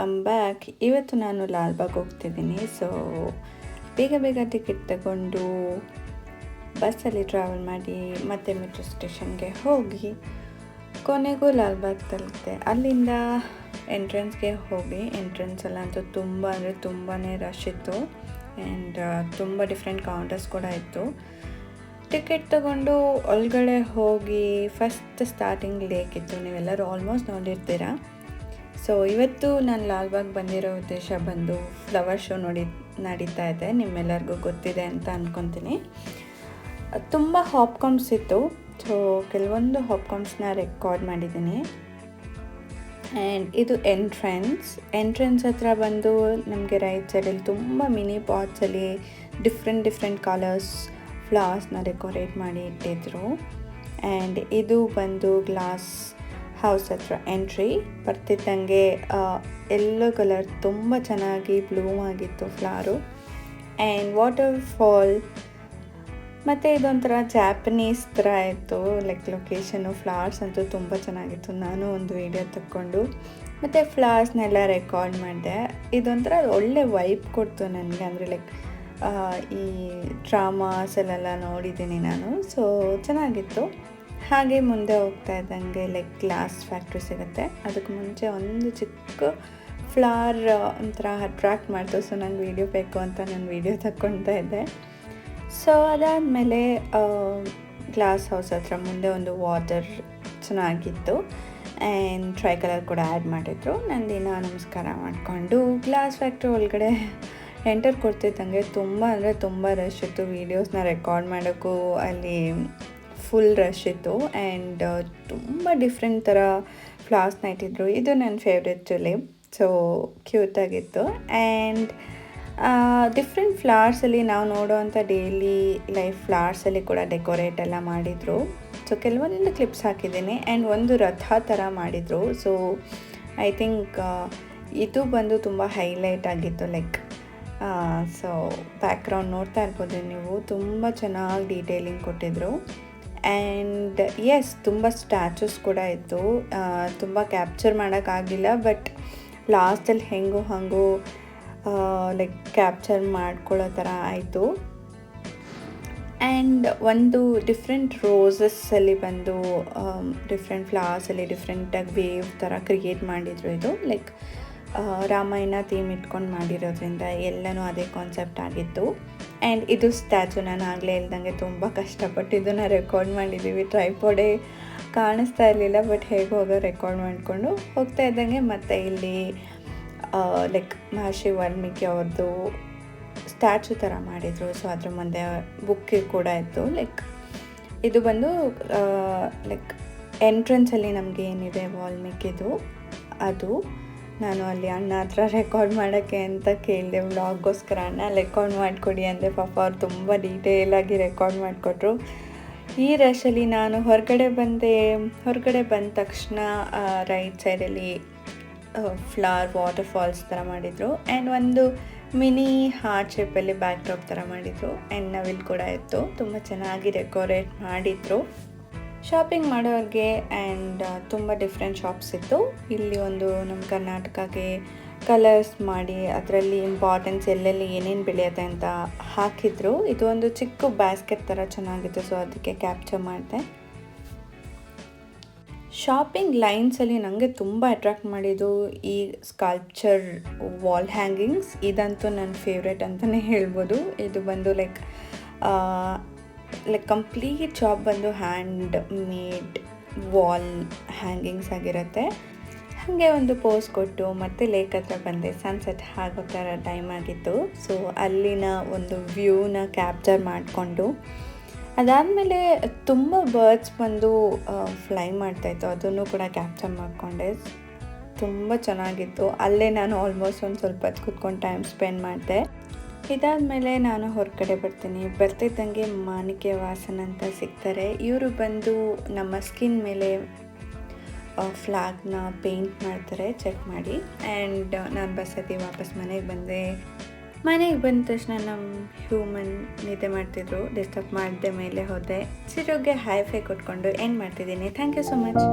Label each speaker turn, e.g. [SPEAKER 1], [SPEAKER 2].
[SPEAKER 1] Welcome back. ಇವತ್ತು ನಾನು ಲಾಲ್ಬಾಗ್ ಹೋಗ್ತಿದ್ದೀನಿ. ಸೊ ಬೇಗ ಬೇಗ ಟಿಕೆಟ್ ತಗೊಂಡು ಬಸ್ಸಲ್ಲಿ ಟ್ರಾವೆಲ್ ಮಾಡಿ ಮತ್ತೆ ಮೆಟ್ರೋ ಸ್ಟೇಷನ್ಗೆ ಹೋಗಿ ಕೊನೆಗೂ ಲಾಲ್ಬಾಗ್ ತಲುಪಿದೆ. ಅಲ್ಲಿಂದ ಎಂಟ್ರೆನ್ಸ್ಗೆ ಹೋಗಿ ಎಂಟ್ರೆನ್ಸಲ್ಲ ಅಂತೂ ತುಂಬ ಅಂದರೆ ತುಂಬಾ ರಶ್ ಇತ್ತು ಆ್ಯಂಡ್ ತುಂಬ ಡಿಫ್ರೆಂಟ್ ಕೌಂಟರ್ಸ್ ಕೂಡ ಇತ್ತು. ಟಿಕೆಟ್ ತಗೊಂಡು ಒಳಗಡೆ ಹೋಗಿ ಫಸ್ಟ್ ಸ್ಟಾರ್ಟಿಂಗ್ ಲೇಕ್ ಇತ್ತು, ನೀವೆಲ್ಲರೂ ಆಲ್ಮೋಸ್ಟ್ ನೋಡಿರ್ತೀರ. ಸೊ ಇವತ್ತು ನಾನು ಲಾಲ್ಬಾಗ್ ಬಂದಿರೋ ಉದ್ದೇಶ ಬಂದು ಫ್ಲವರ್ ಶೋ ನಡೀತಾ ಇದೆ, ನಿಮ್ಮೆಲ್ಲರಿಗೂ ಗೊತ್ತಿದೆ ಅಂತ ಅಂದ್ಕೊತೀನಿ. ತುಂಬ ಹಾಪ್ಕಾರ್ನ್ಸ್ ಇತ್ತು. ಸೊ ಕೆಲವೊಂದು ಹಾಪ್ಕಾರ್ನ್ಸ್ನ ರೆಕಾರ್ಡ್ ಮಾಡಿದ್ದೀನಿ. ಆ್ಯಂಡ್ ಇದು ಎಂಟ್ರೆನ್ಸ್ ಹತ್ರ ಬಂದು ನಮಗೆ ರೈಟ್ ಸೈಡಲ್ಲಿ ತುಂಬ ಮಿನಿ ಪಾಟ್ಸಲ್ಲಿ ಡಿಫ್ರೆಂಟ್ ಕಲರ್ಸ್ ಫ್ಲವರ್ಸ್ನ ಡೆಕೋರೇಟ್ ಮಾಡಿ ಇಟ್ಟಿದ್ರು. ಆ್ಯಂಡ್ ಇದು ಬಂದು ಗ್ಲಾಸ್ ಹೌಸ್ ಹತ್ರ ಎಂಟ್ರಿ ಬರ್ತಿದ್ದಂಗೆ ಯೆಲ್ಲೋ ಕಲರ್ ತುಂಬ ಚೆನ್ನಾಗಿ ಬ್ಲೂಮ್ ಆಗಿತ್ತು ಫ್ಲವರು. ಆ್ಯಂಡ್ ವಾಟರ್ ಫಾಲ್ ಮತ್ತು ಇದೊಂಥರ ಜಾಪನೀಸ್ ಥರ ಇತ್ತು, ಲೈಕ್ ಲೊಕೇಶನು. ಫ್ಲವರ್ಸ್ ಅಂತೂ ತುಂಬ ಚೆನ್ನಾಗಿತ್ತು. ನಾನು ಒಂದು ವಿಡಿಯೋ ತಕ್ಕೊಂಡು ಮತ್ತು ಫ್ಲವರ್ಸ್ನೆಲ್ಲ ರೆಕಾರ್ಡ್ ಮಾಡಿದೆ. ಇದೊಂಥರ ಒಳ್ಳೆ ವೈಬ್ ಕೊಡ್ತು ನನಗೆ, ಅಂದರೆ ಲೈಕ್ ಈ ಡ್ರಾಮಾಸಲ್ಲೆಲ್ಲ ನೋಡಿದ್ದೀನಿ ನಾನು. ಸೊ ಚೆನ್ನಾಗಿತ್ತು. ಹಾಗೆ ಮುಂದೆ ಹೋಗ್ತಾ ಇದ್ದಂಗೆ ಲೈಕ್ ಗ್ಲಾಸ್ ಫ್ಯಾಕ್ಟ್ರಿ ಸಿಗುತ್ತೆ. ಅದಕ್ಕೆ ಮುಂಚೆ ಒಂದು ಚಿಕ್ಕ ಫ್ಲವರ್ ಒಂಥರ ಅಟ್ರಾಕ್ಟ್ ಮಾಡ್ತು. ಸೊ ನಂಗೆ ವೀಡಿಯೋ ಬೇಕು ಅಂತ ನಾನು ವೀಡಿಯೋ ತಗೊಳ್ತಾ ಇದ್ದೆ. ಸೊ ಅದಾದಮೇಲೆ ಗ್ಲಾಸ್ ಹೌಸ್ ಹತ್ರ ಮುಂದೆ ಒಂದು ವಾಟರ್ ಚೆನ್ನಾಗಿತ್ತು ಆ್ಯಂಡ್ ಟ್ರೈ ಕಲರ್ ಕೂಡ ಆ್ಯಡ್ ಮಾಡಿದ್ರು. ನಾನು ದಿನ ನಮಸ್ಕಾರ ಮಾಡಿಕೊಂಡು ಗ್ಲಾಸ್ ಫ್ಯಾಕ್ಟ್ರಿ ಒಳಗಡೆ ಎಂಟರ್ ಕೊಡ್ತಿದ್ದಂಗೆ ತುಂಬ ಅಂದರೆ ತುಂಬ ರಶ್ ಇತ್ತು. ವೀಡಿಯೋಸ್ನ ರೆಕಾರ್ಡ್ ಮಾಡೋಕ್ಕೂ ಅಲ್ಲಿ ಫುಲ್ ರಶ್ ಇತ್ತು. ಆ್ಯಂಡ್ ತುಂಬ ಡಿಫ್ರೆಂಟ್ ಥರ ಫ್ಲವರ್ಸ್ನ ಇಟ್ಟಿದ್ರು. ಇದು ನನ್ನ ಫೇವ್ರೆಟ್ ಟುಲಿಪ್, ಸೊ ಕ್ಯೂಟಾಗಿತ್ತು. ಆ್ಯಂಡ್ ಡಿಫ್ರೆಂಟ್ ಫ್ಲವರ್ಸಲ್ಲಿ ನಾವು ನೋಡೋವಂಥ ಡೈಲಿ ಲೈಫ್ ಫ್ಲವರ್ಸಲ್ಲಿ ಕೂಡ ಡೆಕೋರೇಟ್ ಎಲ್ಲ ಮಾಡಿದರು. ಸೊ ಕೆಲವೊಂದು ಕ್ಲಿಪ್ಸ್ ಹಾಕಿದ್ದೀನಿ. ಆ್ಯಂಡ್ ಒಂದು ರಥ ಥರ ಮಾಡಿದರು. ಸೊ ಐ ಥಿಂಕ್ ಇದು ಬಂದು ತುಂಬ ಹೈಲೈಟ್ ಆಗಿತ್ತು. ಲೈಕ್ ಸೊ ಬ್ಯಾಕ್ಗ್ರೌಂಡ್ ನೋಡ್ತಾ ಇರ್ಬೋದು ನೀವು, ತುಂಬ ಚೆನ್ನಾಗಿ ಡೀಟೇಲಿಂಗ್ ಕೊಟ್ಟಿದ್ರು. ಆ್ಯಂಡ್ ಎಸ್, ತುಂಬ ಸ್ಟ್ಯಾಚುಸ್ ಕೂಡ ಇತ್ತು. ತುಂಬ ಕ್ಯಾಪ್ಚರ್ ಮಾಡೋಕ್ಕಾಗಲಿಲ್ಲ, ಬಟ್ ಲಾಸ್ಟಲ್ಲಿ ಹಾಗೂ ಲೈಕ್ ಕ್ಯಾಪ್ಚರ್ ಮಾಡ್ಕೊಳ್ಳೋ ಥರ ಆಯಿತು. ಆ್ಯಂಡ್ ಒಂದು ಡಿಫ್ರೆಂಟ್ ರೋಸಸ್ಸಲ್ಲಿ ಬಂದು ಡಿಫ್ರೆಂಟ್ ಫ್ಲವರ್ಸಲ್ಲಿ ಡಿಫ್ರೆಂಟಾಗಿ ವೇವ್ ಥರ ಕ್ರಿಯೇಟ್ ಮಾಡಿದರು. ಇದು ಲೈಕ್ ರಾಮಾಯಣ ಥೀಮ್ ಇಟ್ಕೊಂಡು ಮಾಡಿರೋದ್ರಿಂದ ಎಲ್ಲನೂ ಅದೇ ಕಾನ್ಸೆಪ್ಟ್ ಆಗಿತ್ತು. ಆ್ಯಂಡ್ ಇದು ಸ್ಟ್ಯಾಚು, ನಾನು ಆಗಲೇ ಹೇಳ್ದಂಗೆ ತುಂಬ ಕಷ್ಟಪಟ್ಟು ಇದನ್ನು ರೆಕಾರ್ಡ್ ಮಾಡಿದ್ದೀವಿ. ಟ್ರೈಪಾಡೇ ಕಾಣಿಸ್ತಾ ಇರಲಿಲ್ಲ, ಬಟ್ ಹೇಗೆ ಹೋಗೋ ರೆಕಾರ್ಡ್ ಮಾಡಿಕೊಂಡು ಹೋಗ್ತಾ ಇದ್ದಂಗೆ ಮತ್ತು ಇಲ್ಲಿ ಲೈಕ್ ಮಹರ್ಷಿ ವಾಲ್ಮೀಕಿ ಅವ್ರದ್ದು ಸ್ಟ್ಯಾಚು ಥರ ಮಾಡಿದರು. ಸೊ ಅದ್ರ ಮುಂದೆ ಬುಕ್ ಕೂಡ ಇತ್ತು. ಲೈಕ್ ಇದು ಬಂದು ಲೈಕ್ ಎಂಟ್ರೆನ್ಸಲ್ಲಿ ನಮಗೆ ಏನಿದೆ ವಾಲ್ಮೀಕಿದು, ಅದು ನಾನು ಅಲ್ಲಿ ಅಣ್ಣ ಹತ್ರ ರೆಕಾರ್ಡ್ ಮಾಡೋಕ್ಕೆ ಅಂತ ಕೇಳಿದೆ. ವ್ಲಾಗ್ಗೋಸ್ಕರ ಅಣ್ಣ ರೆಕಾರ್ಡ್ ಮಾಡಿಕೊಡಿ ಅಂದರೆ ಪಾಪ ಅವ್ರು ತುಂಬ ಡೀಟೇಲಾಗಿ ರೆಕಾರ್ಡ್ ಮಾಡಿಕೊಟ್ರು. ಈ ರಶಲ್ಲಿ ನಾನು ಹೊರಗಡೆ ಬಂದ ತಕ್ಷಣ ರೈಟ್ ಸೈಡಲ್ಲಿ ಫ್ಲವರ್ ವಾಟರ್ ಫಾಲ್ಸ್ ಥರ ಮಾಡಿದರು. ಆ್ಯಂಡ್ ಒಂದು ಮಿನಿ ಹಾರ್ಟ್ ಶೇಪಲ್ಲಿ ಬ್ಯಾಕ್ ಡ್ರಾಪ್ ಥರ ಮಾಡಿದರು. ಆ್ಯಂಡ್ ನವಿಲ್ ಕೂಡ ಇತ್ತು, ತುಂಬ ಚೆನ್ನಾಗಿ ಡೆಕೋರೇಟ್ ಮಾಡಿದರು. ಶಾಪಿಂಗ್ ಮಾಡೋರಿಗೆ ಆ್ಯಂಡ್ ತುಂಬ ಡಿಫ್ರೆಂಟ್ ಶಾಪ್ಸ್ ಇತ್ತು. ಇಲ್ಲಿ ಒಂದು ನಮ್ಮ ಕರ್ನಾಟಕಕ್ಕೆ ಕಲರ್ಸ್ ಮಾಡಿ ಅದರಲ್ಲಿ ಇಂಪಾರ್ಟೆನ್ಸ್ ಎಲ್ಲೆಲ್ಲಿ ಏನೇನು ಬೆಳೆಯುತ್ತೆ ಅಂತ ಹಾಕಿದ್ರು. ಇದು ಒಂದು ಚಿಕ್ಕ ಬ್ಯಾಸ್ಕೆಟ್ ಥರ ಚೆನ್ನಾಗಿತ್ತು, ಸೊ ಅದಕ್ಕೆ ಕ್ಯಾಪ್ಚರ್ ಮಾಡಿದೆ. ಶಾಪಿಂಗ್ ಲೈನ್ಸಲ್ಲಿ ನನಗೆ ತುಂಬ ಅಟ್ರಾಕ್ಟ್ ಮಾಡಿದ್ದು ಈ ಸ್ಕಲ್ಪ್ಚರ್ ವಾಲ್ ಹ್ಯಾಂಗಿಂಗ್ಸ್. ಇದಂತೂ ನನ್ನ ಫೇವ್ರೆಟ್ ಅಂತಲೇ ಹೇಳ್ಬೋದು. ಇದು ಬಂದು ಲೈಕ್ ಕಂಪ್ಲೀಟ್ ಶಾಪ್ ಬಂದು ಹ್ಯಾಂಡ್ ಮೇಡ್ ವಾಲ್ ಹ್ಯಾಂಗಿಂಗ್ಸ್ ಆಗಿರುತ್ತೆ. ಹಾಗೆ ಒಂದು ಪೋಸ್ ಕೊಟ್ಟು ಮತ್ತೆ ಲೇಕ್ ಹತ್ರ ಬಂದೆ. ಸನ್ಸೆಟ್ ಆಗೋ ಥರ ಟೈಮ್ ಆಗಿತ್ತು. ಸೊ ಅಲ್ಲಿನ ಒಂದು ವ್ಯೂನ ಕ್ಯಾಪ್ಚರ್ ಮಾಡಿಕೊಂಡು ಅದಾದಮೇಲೆ ತುಂಬ ಬರ್ಡ್ಸ್ ಬಂದು ಫ್ಲೈ ಮಾಡ್ತಾಯಿತ್ತು, ಅದನ್ನು ಕೂಡ ಕ್ಯಾಪ್ಚರ್ ಮಾಡಿಕೊಂಡೆ. ತುಂಬ ಚೆನ್ನಾಗಿತ್ತು. ಅಲ್ಲೇ ನಾನು ಆಲ್ಮೋಸ್ಟ್ ಒಂದು ಸ್ವಲ್ಪ ಹೊತ್ತು ಕೂತ್ಕೊಂಡು ಟೈಮ್ ಸ್ಪೆಂಡ್ ಮಾಡಿದೆ. ಇದಾದಮೇಲೆ ನಾನು ಹೊರಗಡೆ ಬರ್ತಿದ್ದಂಗೆ ಮಾಣಿಕ್ಯ ವಾಸನ್ ಅಂತ ಸಿಗ್ತಾರೆ. ಇವರು ಬಂದು ನಮ್ಮ ಸ್ಕಿನ್ ಮೇಲೆ ಫ್ಲಾಗ್ನ ಪೇಂಟ್ ಮಾಡ್ತಾರೆ, ಚೆಕ್ ಮಾಡಿ. ಆ್ಯಂಡ್ ನಾನು ಬಸ್ಸಲ್ಲಿ ವಾಪಸ್ ಮನೆಗೆ ಬಂದೆ. ಮನೆಗೆ ಬಂದ ತಕ್ಷಣ ನಮ್ಮ ಹ್ಯೂಮನ್ ನಿದ್ದೆ ಮಾಡ್ತಿದ್ರು, ಡಿಸ್ಟರ್ಬ್ ಮಾಡಿದೆ ಮೇಲೆ ಹೋದೆ. ಸಿರೋಗೆ ಹೈ ಫೈ ಕೊಟ್ಕೊಂಡು ಎಂಡ್ ಮಾಡ್ತಿದ್ದೀನಿ. Thank you so much.